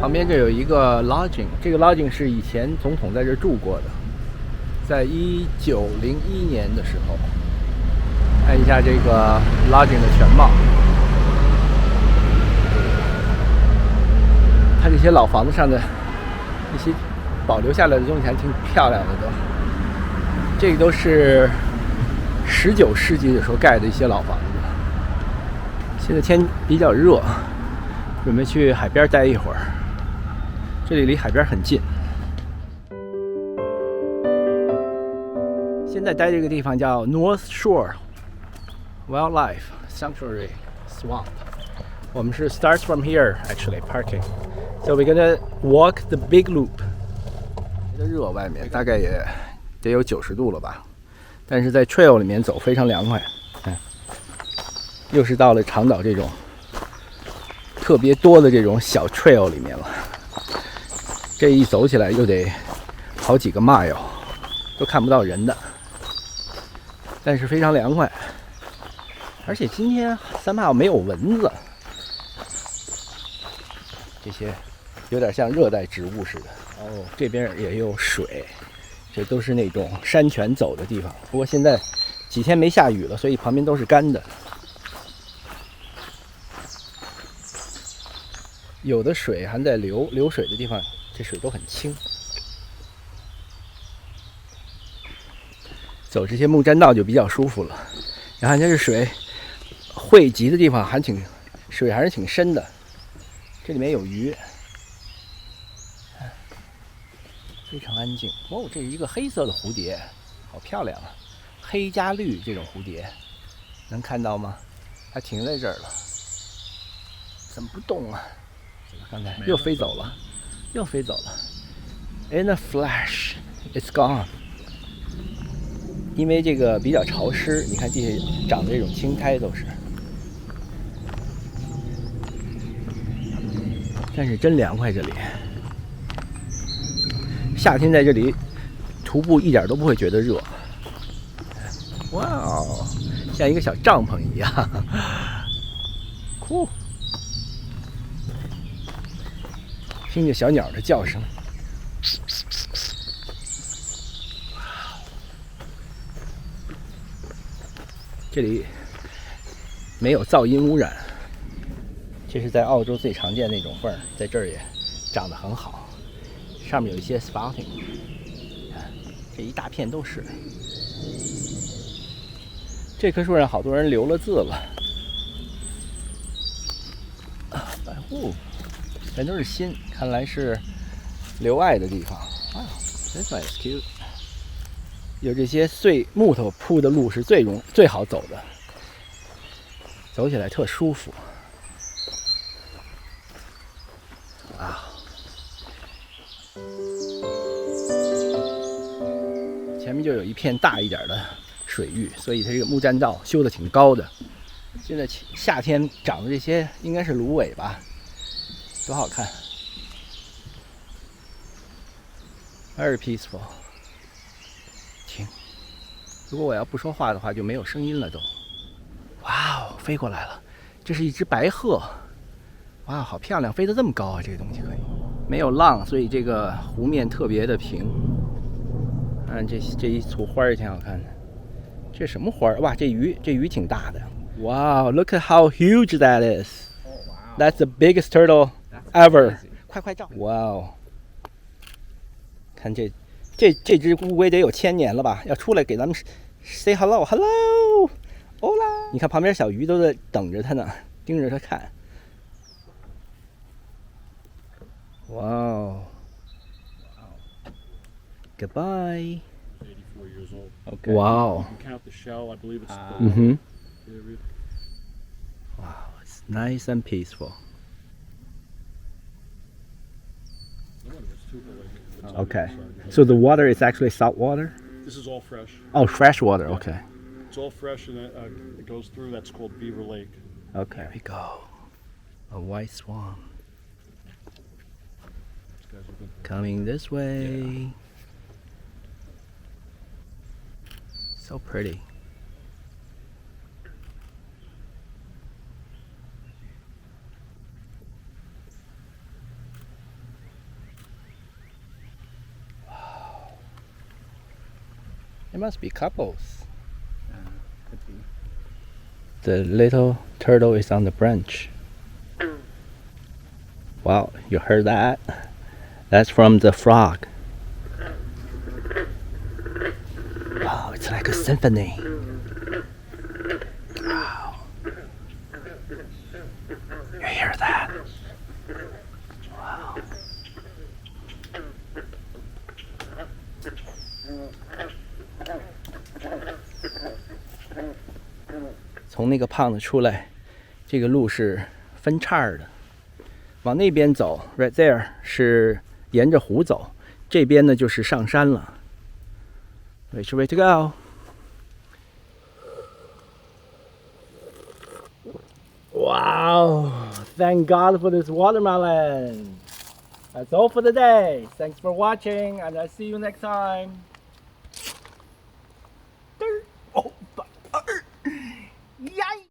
旁边这有一个 lodging， 这个 lodging 是以前总统在这住过的，在1901年的时候。看一下这个 lodging 的全貌，它这些老房子上的一些保留下来的东西还挺漂亮的都。这个都是19世纪的时候盖的一些老房子。现在天比较热，准备去海边待一会儿。这里离海边很近。现在待这个地方叫 North Shore Wildlife Sanctuary Swamp. 我们是 starts from here actually parking. So we're gonna walk the big loop. 热外面大概也得有90度了吧，但是在 trail 里面走非常凉快。又是到了长岛这种特别多的这种小 trail 里面了。这一走起来又得好几个 mile， 都看不到人的，但是非常凉快。而且今天3mile没有蚊子，这些有点像热带植物似的。哦，这边也有水，这都是那种山泉走的地方。不过现在几天没下雨了，所以旁边都是干的。有的水还在流水的地方，这水都很清。走这些木栈道就比较舒服了。然后这是水汇集的地方，水还是挺深的。这里面有鱼，非常安静。哦，这是一个黑色的蝴蝶，好漂亮啊！黑加绿这种蝴蝶，能看到吗？它停在这儿了，怎么不动啊？刚才又飞走了，又飞走了。In a flash, it's gone. 因为这个比较潮湿，你看地下长的这种青苔都是。但是真凉快这里。夏天在这里徒步一点都不会觉得热。哇哦，像一个小帐篷一样。酷。听着小鸟的叫声。这里没有噪音污染，这是在澳洲最常见的那种凤，在这儿也长得很好。上面有一些 spotting， 看这一大片都是。这棵树上好多人留了字了，百户全都是心，看来是留爱的地方。哇 ，this one is cute。有这些碎木头铺的路是最好走的，走起来特舒服。啊，前面就有一片大一点的水域，所以它这个木栈道修得挺高的。现在夏天长的这些应该是芦苇吧，多好看 ，very peaceful。停，如果我要不说话的话，就没有声音了都。哇哦，飞过来了，这是一只白鹤。哇，好漂亮，飞得这么高啊！这个东西可以，没有浪，所以这个湖面特别的平。看这一簇花也挺好看的。这什么花？哇，这鱼挺大的。Wow, look at how huge that is. That's the biggest turtle ever. 快照！哇哦，看这只乌龟得有1000年了吧？要出来给咱们 say hello，hola。你看旁边小鱼都在等着它呢，盯着它看。哇哦 ，Goodbye。 84 years old. Okay. Wow. You can count the shell. I believe it's. Wow, it's nice and peaceful. Okay. So the water is actually salt water? This is all fresh. Oh, fresh water. Okay. It's all fresh, and it goes through. That's called Beaver Lake. Okay. Here we go. A white swan. Coming this way. So pretty. It must be couples. Could be. The little turtle is on the branch. Wow, you heard that? That's from the frog. Wow, it's like a symphony. Wow. You hear that? Wow. 从那个胖子出来，这个路是分叉的，往那边走 ，right there 是沿着湖走，这边呢就是上山了。Which way to go? Wow! Thank God for this watermelon. That's all for the day. Thanks for watching, and I'll see you next time.